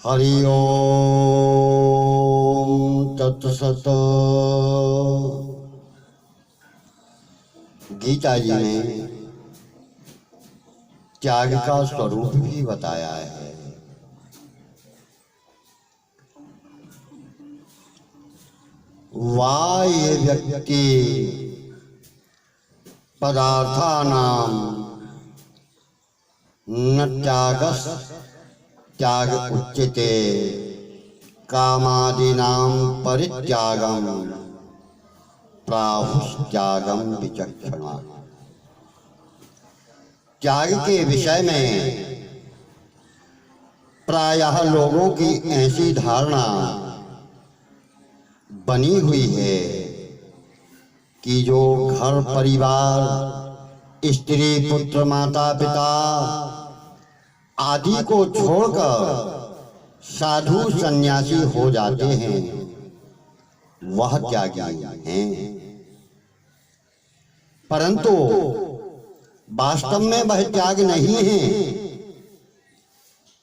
हरि ओम तत्सत। गीता जी ने त्याग का स्वरूप भी बताया है। वाह्य व्यक्ति पदार्थानां न त्यागस् त्याग उच्यते कामादीनां परित्यागं प्राहुस्त्यागं विचक्षणा। त्याग के विषय में प्रायः लोगों की ऐसी धारणा बनी हुई है कि जो घर परिवार, स्त्री पुत्र माता पिता आदि को छोड़कर साधु सन्यासी हो जाते हैं वह त्यागी हैं। परंतु वास्तव में वह त्याग नहीं है,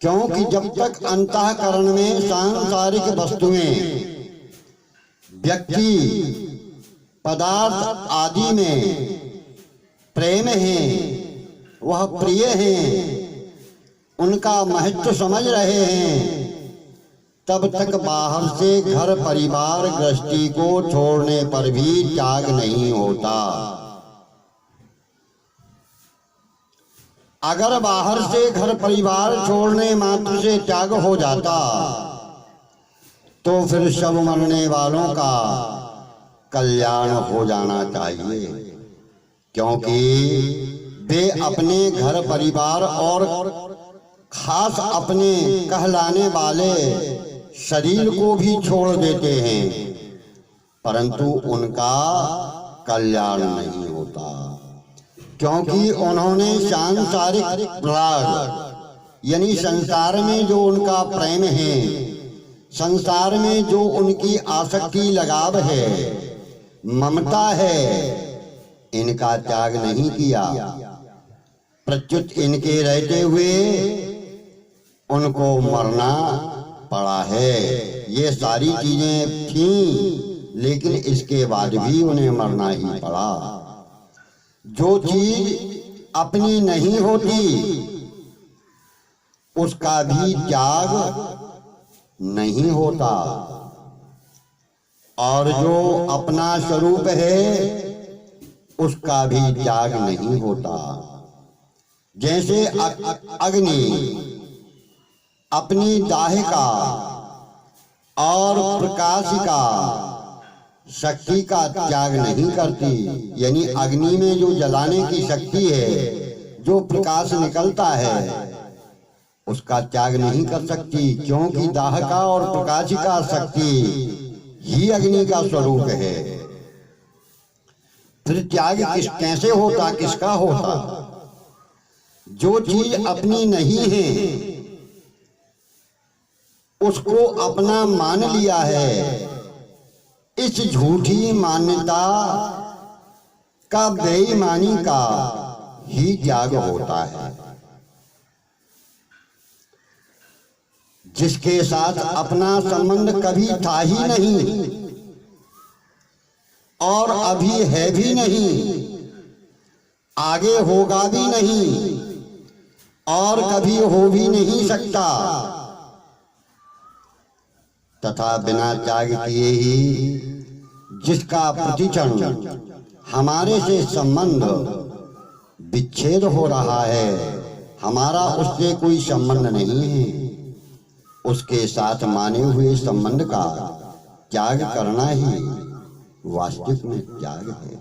क्योंकि जब तक अंतःकरण में सांसारिक वस्तुएं, व्यक्ति, पदार्थ आदि में प्रेम है, वह प्रिय हैं, उनका महत्व समझ रहे हैं, तब तक बाहर से घर परिवार गृहस्थी को छोड़ने पर भी त्याग नहीं होता। अगर बाहर से घर परिवार छोड़ने मात्र से त्याग हो जाता तो फिर सब मरने वालों का कल्याण हो जाना चाहिए, क्योंकि वे अपने घर परिवार और खास अपने कहलाने वाले शरीर को भी छोड़ देते हैं, परंतु उनका कल्याण नहीं होता, क्योंकि उन्होंने सांसारिक राग यानी संसार में जो उनका प्रेम है, संसार में जो उनकी आसक्ति लगाव है, ममता है, इनका त्याग नहीं किया। प्रत्युत इनके रहते हुए उनको मरना पड़ा है। ये सारी चीजें थीं, लेकिन इसके बाद भी उन्हें मरना ही पड़ा। जो चीज अपनी नहीं होती उसका भी त्याग नहीं होता, और जो अपना स्वरूप है उसका भी त्याग नहीं होता। जैसे अग्नि अपनी दाहिका और प्रकाशिका शक्ति का त्याग नहीं करती, यानी अग्नि में जो जलाने की शक्ति है, जो प्रकाश निकलता है, उसका त्याग नहीं कर सकती, क्योंकि दाहिका और प्रकाशिका शक्ति ही अग्नि का स्वरूप है। फिर त्याग कैसे होता, किसका होता? जो चीज अपनी नहीं है उसको अपना मान लिया है, इस झूठी मान्यता का, बेईमानी का ही त्याग होता है। जिसके साथ अपना संबंध कभी था ही नहीं और अभी है भी नहीं, आगे होगा भी नहीं और कभी हो भी नहीं सकता, तथा बिना त्याग किए ही जिसका प्रतिक्षण हमारे से संबंध विच्छेद हो रहा है, हमारा उससे कोई संबंध नहीं है, उसके साथ माने हुए संबंध का त्याग करना ही वास्तविक में त्याग है।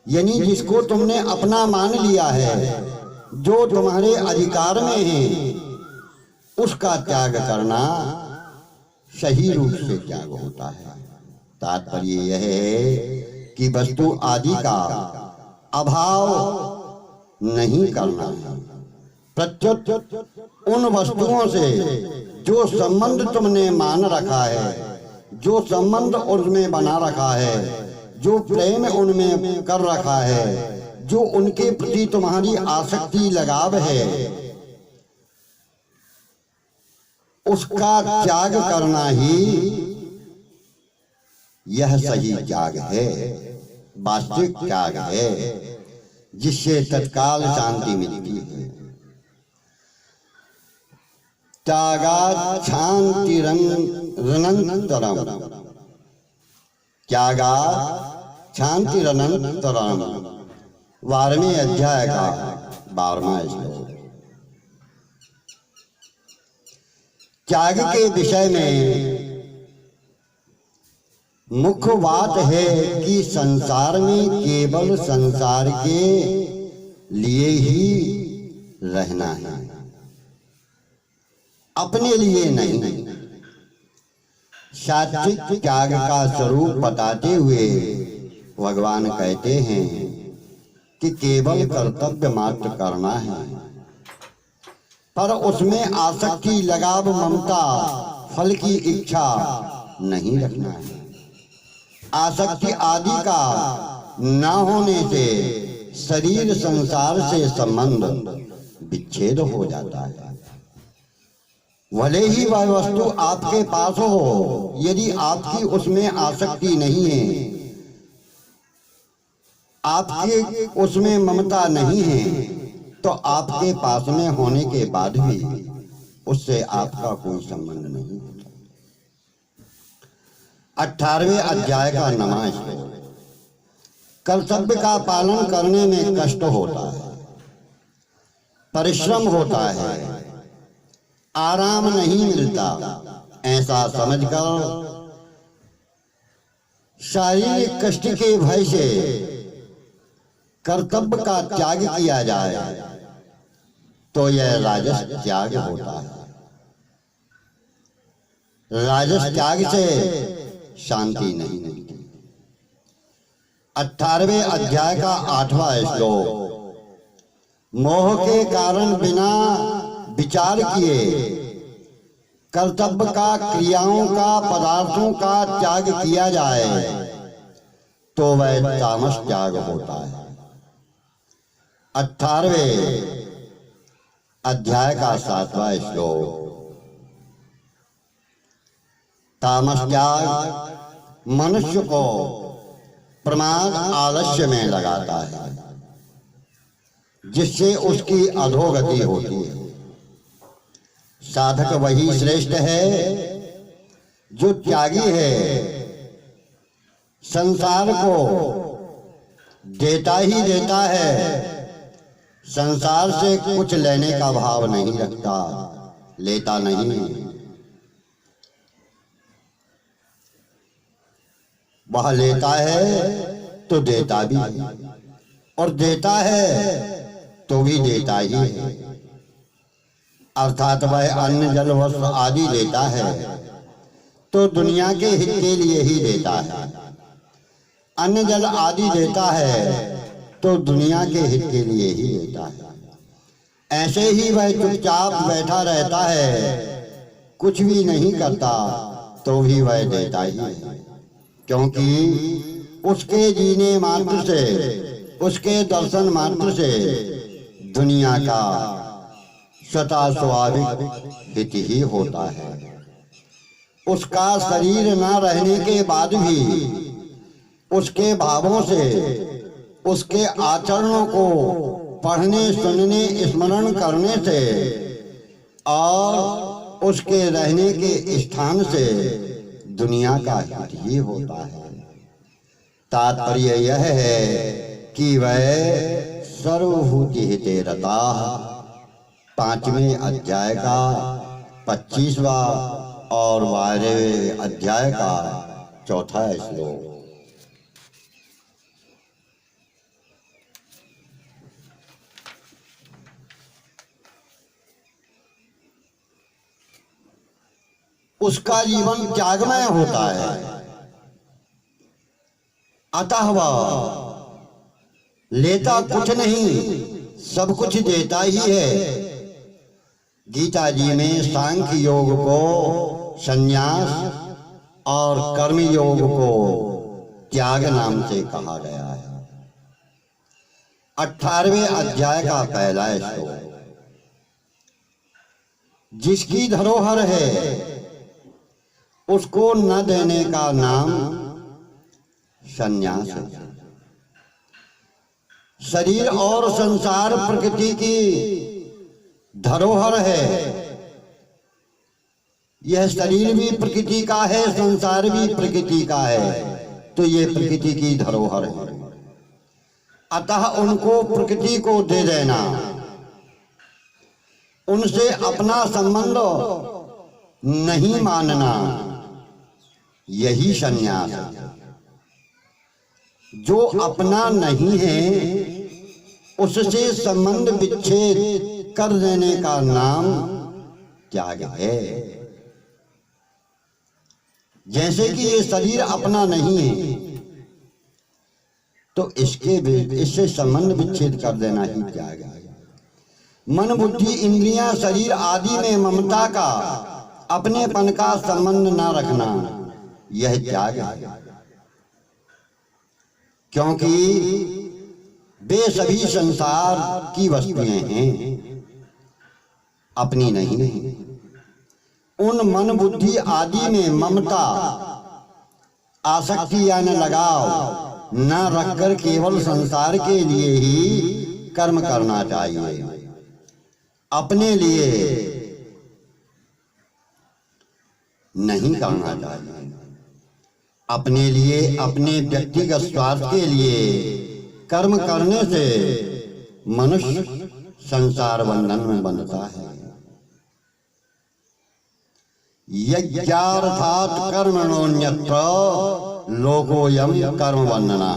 यानी जिसको तुमने अपना मान लिया है, जो तुम्हारे अधिकार में है, उसका त्याग करना सही रूप से त्याग होता है। तात्पर्य यह है कि वस्तु आदि का अभाव नहीं करना है, प्रत्युत उन वस्तुओं से जो संबंध तुमने मान रखा है, जो संबंध उनमें बना रखा है, जो प्रेम उनमें कर रखा है, जो उनके प्रति तुम्हारी आसक्ति लगाव है, उसका त्याग करना ही यह सही त्याग है, वास्तविक त्याग है, जिससे तत्काल शांति मिलती है। त्यागात् शान्तिरनन्तरम्, त्यागात् शान्तिरनन्तरम्, 12वें अध्याय का 12वां श्लोक। त्याग के विषय में मुख्य बात है कि संसार में केवल संसार के लिए ही रहना है, अपने लिए नहीं। सात्विक त्याग का स्वरूप बताते हुए भगवान कहते हैं कि केवल कर्तव्य मात्र करना है, पर उसमें आसक्ति, लगाव, ममता, फल की इच्छा नहीं रखना है। आसक्ति आदि का न होने से शरीर संसार से संबंध विच्छेद हो जाता है। भले ही वह वस्तु आपके पास हो, यदि आपकी उसमें आसक्ति नहीं है, आपकी उसमें ममता नहीं है, तो आपके पास में होने के बाद भी उससे आपका कोई संबंध नहीं होता। 18वें अध्याय का 9वां श्लोक। कर्तव्य का पालन करने में कष्ट होता है, परिश्रम होता है, आराम नहीं मिलता, ऐसा समझकर शारीरिक कष्ट के भय से कर्तव्य का त्याग किया जाए तो यह राजस त्याग होता है। राजस त्याग से शांति नहीं मिलती। 18वें अध्याय का 8वां श्लोक। मोह के कारण बिना विचार किए कर्तव्य का, क्रियाओं का, पदार्थों का त्याग किया जाए तो वह तामस त्याग होता है। 18वें अध्याय का 7वां श्लोक। तामस त्याग मनुष्य को प्रमाद, आलस्य में लगाता है, जिससे उसकी अधोगति होती है। साधक वही श्रेष्ठ है जो त्यागी है, संसार को देता ही देता है, संसार से कुछ लेने का भाव नहीं रखता, लेता नहीं। वह लेता है तो देता भी, और देता है तो भी देता ही है। अर्थात वह अन्न, जल, वस्त्र आदि देता है तो दुनिया के हित के लिए ही देता है। अन्न, जल आदि देता है तो दुनिया के हित के लिए ही देता है। ऐसे ही वह चुपचाप बैठा रहता है, कुछ भी नहीं करता, तो भी वह देता ही है, क्योंकि उसके जीने मात्र से, उसके दर्शन मात्र से दुनिया का स्वतः स्वाभाविक हित ही होता है। उसका शरीर न रहने के बाद भी उसके भावों से, उसके आचरणों को पढ़ने, सुनने, स्मरण करने से और उसके रहने के स्थान से दुनिया का हित ही होता है। तात्पर्य यह है कि वह सर्वभूति हिते रताः। 5वें अध्याय का 25वां और 12वें अध्याय का 4था श्लोक। उसका जीवन त्यागमय होता है, अतः वह लेता कुछ नहीं, सब कुछ देता ही है। गीता जी में सांख्य योग को संन्यास और कर्म योग को त्याग नाम से कहा गया है। 18वें अध्याय का पहला श्लोक। जिसकी धरोहर है उसको न देने का नाम संन्यास है। शरीर और संसार प्रकृति की धरोहर है। यह शरीर भी प्रकृति का है, संसार भी प्रकृति का है, तो ये प्रकृति की धरोहर है। अतः उनको प्रकृति को दे देना, उनसे अपना संबंध नहीं मानना, यही संन्यास है। जो अपना नहीं है उससे संबंध विच्छेद कर देने का नाम त्याग है। जैसे कि ये शरीर अपना नहीं है तो इससे संबंध विच्छेद कर देना ही त्याग है। मन बुद्धि इंद्रियां शरीर आदि में ममता का अपनेपन का संबंध न रखना, यह त्याग है। क्योंकि वे सभी संसार की वस्तुएं हैं, अपनी नहीं। उन मन बुद्धि आदि में ममता आसक्ति या न लगाव न रखकर केवल संसार के लिए ही कर्म करना चाहिए। अपने लिए नहीं करना चाहिए। अपने लिए, अपने व्यक्तिगत स्वार्थ के लिए कर्म करने से मनुष्य संसार बंधन में बंधता है। यज्ञार्थात् कर्मणोऽन्यत्र लोकोऽयं कर्म बंधना।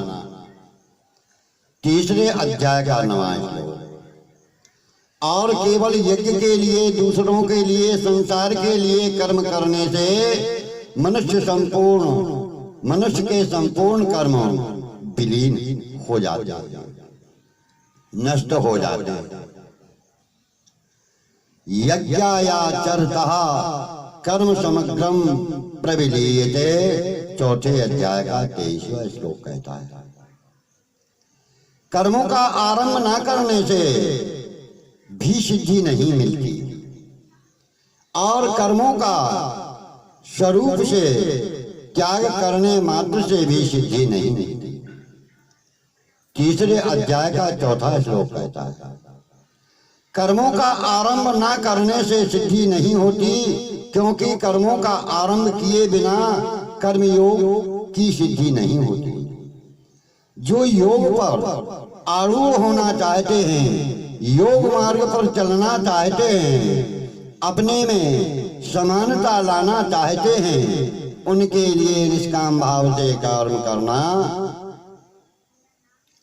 तीसरे अध्याय का 9वां श्लोक। और केवल यज्ञ के लिए, दूसरों के लिए, संसार के लिए कर्म करने से मनुष्य के संपूर्ण कर्म विलीन हो जाते, नष्ट हो जाते। यज्ञायाचरतः कर्म समग्रम प्रविलीयते। चौथे अध्याय का 23वां श्लोक कहता है, कर्मों का आरंभ न करने से भी सिद्धि नहीं मिलती और कर्मों का स्वरूप से त्याग करने मात्र से भी सिद्धि नहीं मिलती। तीसरे अध्याय का 4वां श्लोक कहता है, कर्मों का आरंभ न करने से सिद्धि नहीं होती, क्योंकि कर्मों का आरंभ किए बिना कर्मयोग की सिद्धि नहीं होती। जो योग पर आरूढ़ होना चाहते हैं, योग मार्ग पर चलना चाहते हैं, अपने में समानता लाना चाहते हैं, उनके लिए निष्काम भाव से कर्म करना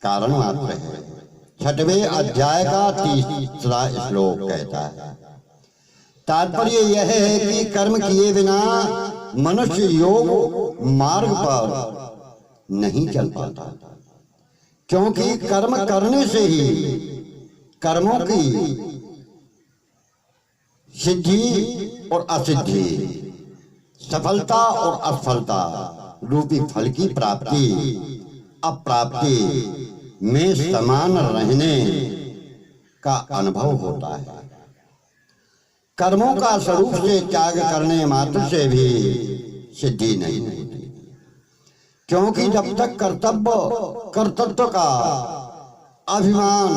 कारण मात्र है। 6वें अध्याय का 3रा श्लोक कहता है, तात्पर्य यह है कि कर्म किए बिना मनुष्य योग मार्ग पर नहीं चल पाता, क्योंकि कर्म करने से ही कर्मों की सिद्धि और असिद्धि, सफलता और असफलता रूपी फल की प्राप्ति अप्राप्ति में समान रहने का अनुभव होता है। कर्मों का स्वरूप से त्याग करने मात्र से भी सिद्धि नहीं होती, क्योंकि जब तक कर्तृत्व का अभिमान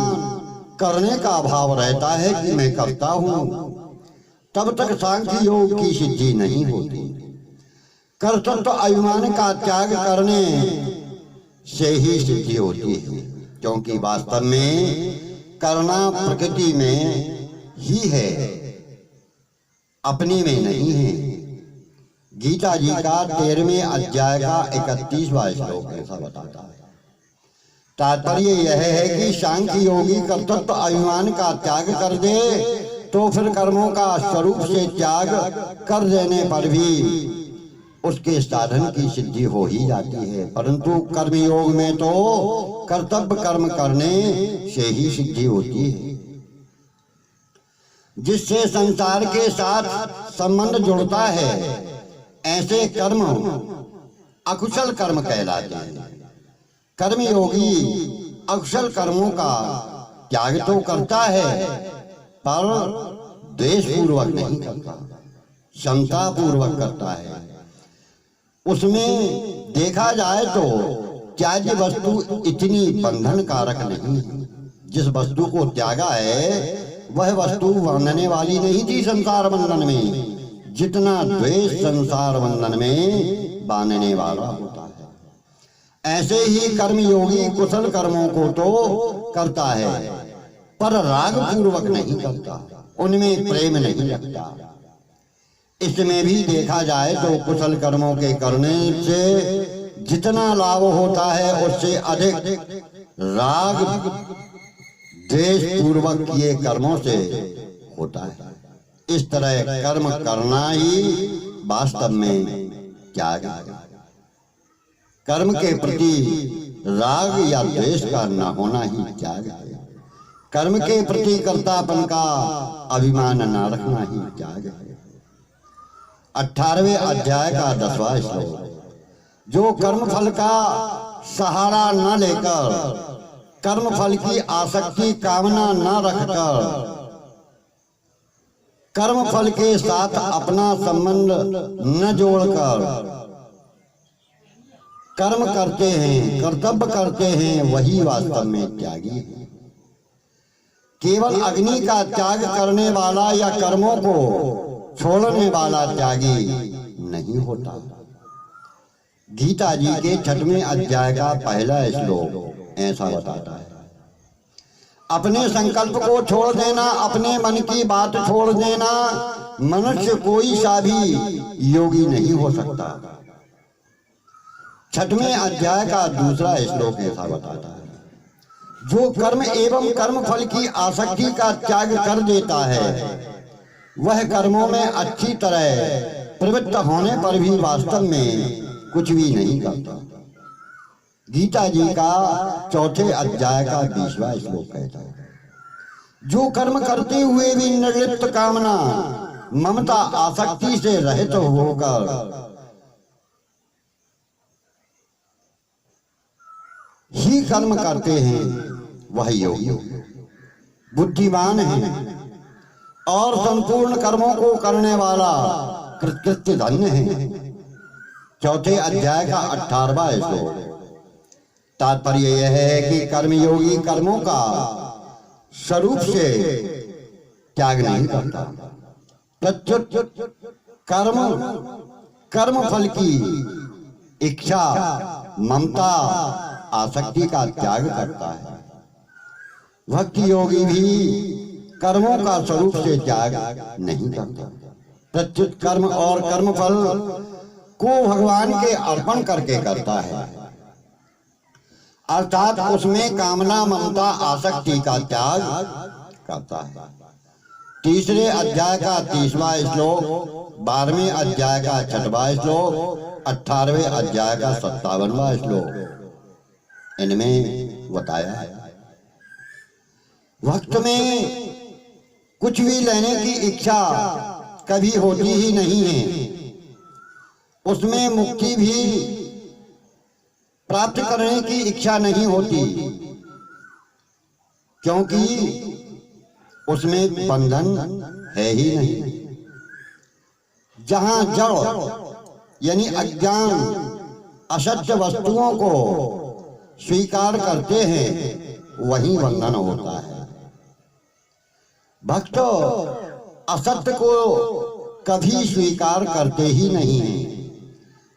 करने का भाव रहता है कि मैं करता हूं, तब तक सांख्य योग की सिद्धि नहीं होती। कर्तृत्व अभिमान का त्याग करने से ही सिद्धि होती है, क्योंकि वास्तव में करना प्रकृति में ही है, अपने में नहीं है। गीता जी का 13वें अध्याय का 31वां श्लोक ऐसा बताता है। तात्पर्य यह है कि सांख्य योगी कर्तृत्व अभिमान का त्याग कर दे तो फिर कर्मों का स्वरूप से त्याग कर देने पर भी उसके साधन की सिद्धि हो ही जाती है, परंतु कर्मयोग में तो कर्तव्य कर्म करने से ही सिद्धि होती है, जिससे संसार के साथ संबंध जुड़ता है। ऐसे कर्म अकुशल कर्म कहलाते हैं। कर्मयोगी अकुशल कर्मों का त्याग तो करता है, पर द्वेष पूर्वक नहीं करता, क्षमता पूर्वक करता है। उसमें देखा जाए तो त्याज्य वस्तु इतनी बंधन कारक नहीं है। जिस वस्तु को त्यागा है वह वस्तु बांधने वाली नहीं थी संसार बंधन में, जितना द्वेष संसार बंधन में बांधने वाला होता है। ऐसे ही कर्मयोगी कुशल कर्मों को तो करता है पर राग पूर्वक नहीं करता, उनमें प्रेम नहीं लगता। इसमें भी देखा जाए तो कुशल कर्मों के करने से जितना लाभ होता है उससे अधिक राग द्वेष पूर्वक किए कर्मों से होता है। इस तरह कर्म करना ही वास्तव में त्याग है। कर्म के प्रति राग या द्वेष का न होना ही त्याग है। कर्म के प्रति कर्तापन का अभिमान न रखना ही त्याग है। 18वें अध्याय का 10वां श्लोक। जो कर्म फल का सहारा न लेकर, कर्म फल की आसक्ति कामना न रखकर, कर्म फल के साथ अपना संबंध न जोड़कर कर्म करते हैं, कर्तव्य करते हैं, वही वास्तव में त्यागी है। केवल अग्नि का त्याग करने वाला या कर्मों को छोड़ने वाला त्यागी नहीं होता। गीता जी के 6वें अध्याय का पहला श्लोक ऐसा बताता है, अपने संकल्प को छोड़ देना, अपने मन की बात छोड़ देना, मनुष्य कोई सा भी योगी नहीं हो सकता। 6वें अध्याय का 2वां श्लोक ऐसा बताता है, जो कर्म एवं कर्म फल की आसक्ति का त्याग कर देता है वह कर्मों में अच्छी तरह प्रवृत्त होने पर भी वास्तव में कुछ भी नहीं करता। गीता जी का 4 अध्याय का 20वां श्लोक कहता है, जो कर्म करते हुए भी निर्लिप्त कामना ममता आसक्ति से रहित होकर ही कर्म करते हैं वह योगी बुद्धिमान है और संपूर्ण कर्मों को करने वाला कृतकृत्य धन्य है। 4 अध्याय का 18वां श्लोक। तात्पर्य यह है कि कर्मयोगी कर्मों का स्वरूप से त्याग नहीं करता, प्रत्युत कर्म फल की इच्छा ममता आसक्ति का त्याग करता है। भक्ति योगी भी कर्मों का स्वरूप से त्याग नहीं करता, प्रत्युत कर्म और कर्मफल को भगवान के अर्पण करके करता है, अर्थात उसमें कामना ममता आसक्ति का त्याग करता है। 3 अध्याय का 30वां श्लोक, 12वें अध्याय का 6वां श्लोक, 18वें अध्याय का 57वां श्लोक इनमें बताया है। भक्त में कुछ भी लेने की इच्छा कभी होती ही नहीं है, उसमें मुक्ति भी प्राप्त करने की इच्छा नहीं होती, क्योंकि उसमें बंधन है ही नहीं। जहां जड़ यानी अज्ञान असत्य वस्तुओं को स्वीकार करते हैं वहीं बंधन होता है। भक्त असत्य को कभी स्वीकार करते ही नहीं हैं,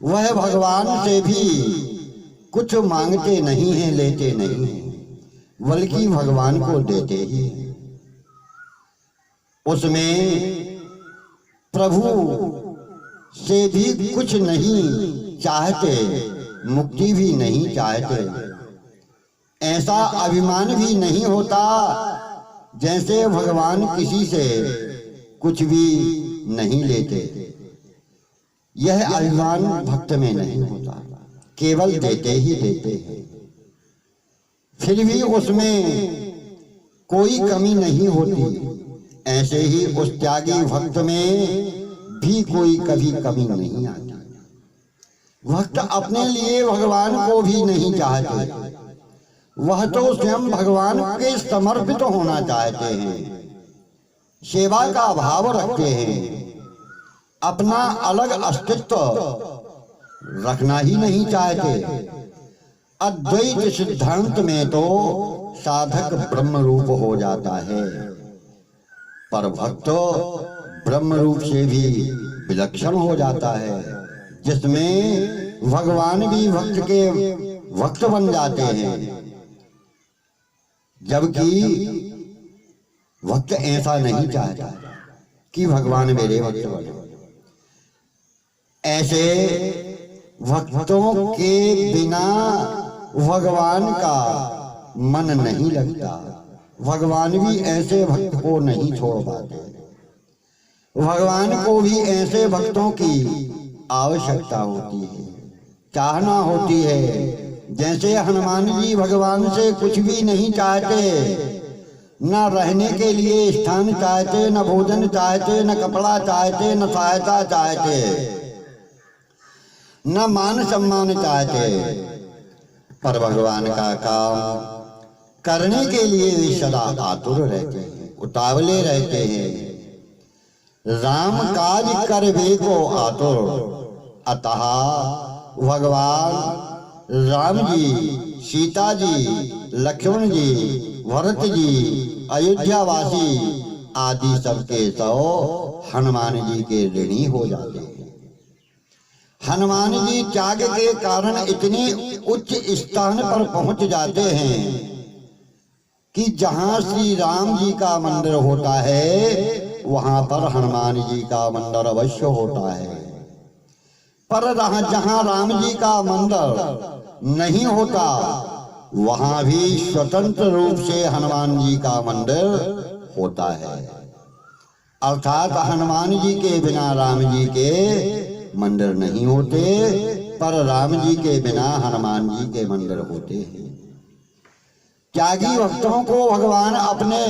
वह भगवान से भी कुछ मांगते नहीं हैं, लेते नहीं हैं, बल्कि भगवान को देते ही हैं। उसमें प्रभु से भी कुछ नहीं चाहते, मुक्ति भी नहीं चाहते, ऐसा अभिमान भी नहीं होता जैसे भगवान किसी से कुछ भी नहीं लेते। यह अभिमान भक्त में नहीं होता, केवल देते ही देते हैं, फिर भी उसमें कोई कमी नहीं होती। ऐसे ही उस त्यागी भक्त में भी कोई कभी कमी नहीं आती। भक्त अपने लिए भगवान को भी नहीं चाहते, वह तो स्वयं भगवान के समर्पित होना चाहते हैं। सेवा का भाव रखते हैं, अपना अलग अस्तित्व रखना ही नहीं चाहते। अद्वैत सिद्धांत में तो साधक ब्रह्म रूप हो जाता है, पर भक्त ब्रह्म रूप से भी विलक्षण हो जाता है, जिसमें भगवान भी भक्त के भक्त बन जाते हैं। जबकि भक्त ऐसा नहीं चाहता कि भगवान मेरे भक्त बने। ऐसे भक्तों के बिना भगवान का मन नहीं लगता। भगवान भी ऐसे भक्त को नहीं छोड़ पाते। भगवान को भी ऐसे भक्तों की आवश्यकता होती है, चाहना होती है। जैसे हनुमान जी भगवान से कुछ भी नहीं चाहते, न रहने के लिए स्थान चाहते, न भोजन चाहते, न कपड़ा चाहते, न सहायता चाहते, न मान सम्मान चाहते, पर भगवान का काम करने के लिए वे सदा आतुर रहते हैं, उतावले रहते हैं। राम काज करबे को आतुर, अतः भगवान राम जी, सीता जी, लक्ष्मण जी, भरत जी, अयोध्यावासी आदि सबके सब हनुमान जी के ऋणी हो जाते हैं। हनुमान जी त्याग के कारण इतने उच्च स्थान पर पहुंच जाते हैं कि जहां श्री राम जी का मंदिर होता है, वहां पर हनुमान जी का मंदिर अवश्य होता है। पर जहां राम जी का मंदिर नहीं होता, वहां भी स्वतंत्र रूप से हनुमान जी का मंदिर होता है। अर्थात हनुमान जी के बिना राम जी के मंदिर नहीं होते, पर राम जी के बिना हनुमान जी के मंदिर होते हैं। त्यागी भक्तों को भगवान अपने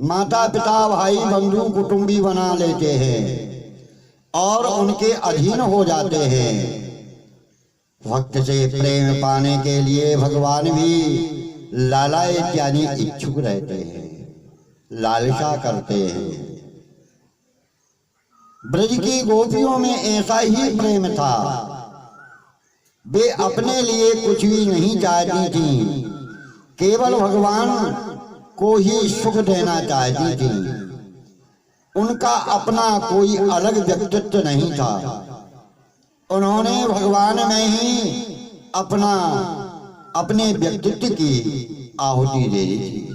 माता पिता भाई बंधु कुटुंबी बना लेते हैं और उनके अधीन हो जाते हैं। भक्त से प्रेम पाने के लिए भगवान भी लाला इत्यादि इच्छुक रहते हैं, लालसा करते हैं। ब्रज की गोपियों में ऐसा ही प्रेम था। वे अपने लिए कुछ भी नहीं चाहती थी, केवल भगवान को ही सुख देना चाहती थी। उनका अपना कोई अलग व्यक्तित्व नहीं था। उन्होंने भगवान में ही अपने व्यक्तित्व की आहुति दे दी थी।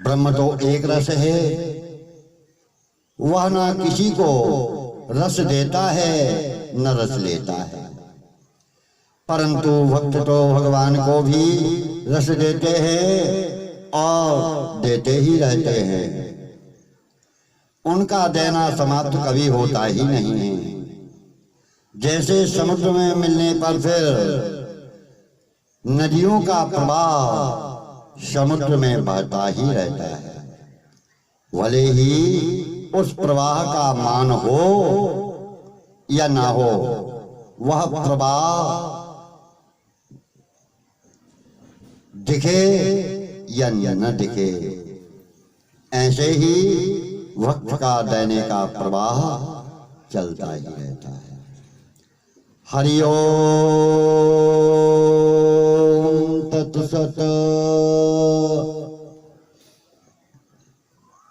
ब्रह्म तो एक रस है, वह न किसी को रस देता है न रस लेता है। परंतु भक्त तो भगवान को भी रस देते हैं और देते ही रहते हैं। उनका देना समाप्त कभी होता ही नहीं है। जैसे समुद्र में मिलने पर फिर नदियों का प्रवाह समुद्र में बहता ही रहता है, भले ही उस प्रवाह का मान हो या ना हो, वह प्रवाह दिखे या न दिखे। ऐसे ही भक्त का देने का प्रवाह चलता ही रहता है। हरि ओम तत्सत।